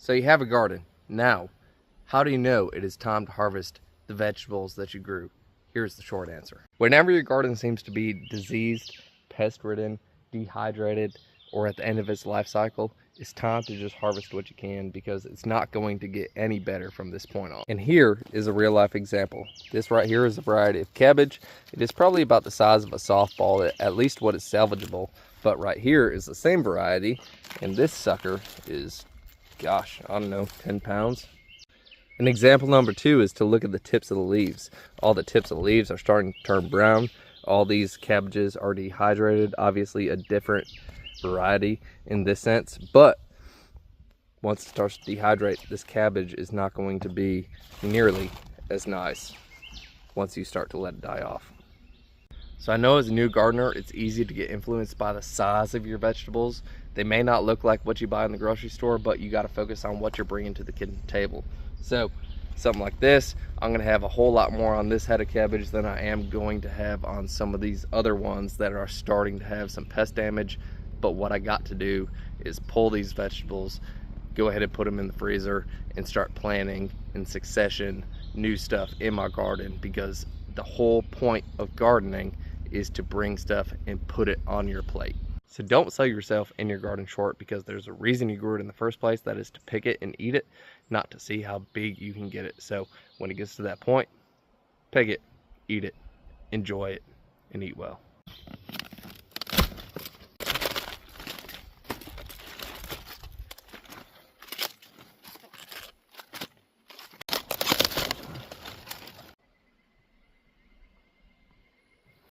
So you have a garden. Now, how do you know it is time to harvest the vegetables that you grew? Here's the short answer. Whenever your garden seems to be diseased, pest-ridden, dehydrated, or at the end of its life cycle, it's time to just harvest what you can, because it's not going to get any better from this point on. And here is a real life example. This right here is a variety of cabbage. It is probably about the size of a softball, at least what is salvageable. But right here is the same variety, and this sucker is, gosh, I don't know, 10 pounds. And example number 2 is to look at the tips of the leaves. All the tips of the leaves are starting to turn brown. All these cabbages are dehydrated, obviously a different variety in this sense, but once it starts to dehydrate, this cabbage is not going to be nearly as nice once you start to let it die off. So I know as a new gardener, it's easy to get influenced by the size of your vegetables. They may not look like what you buy in the grocery store, but you got to focus on what you're bringing to the kitchen table. So something like this, I'm going to have a whole lot more on this head of cabbage than I am going to have on some of these other ones that are starting to have some pest damage. But what I got to do is pull these vegetables, go ahead and put them in the freezer, and start planting in succession new stuff in my garden, because the whole point of gardening is to bring stuff and put it on your plate. So don't sell yourself and your garden short, because there's a reason you grew it in the first place. That is to pick it and eat it, not to see how big you can get it. So when it gets to that point, pick it, eat it, enjoy it, and eat well.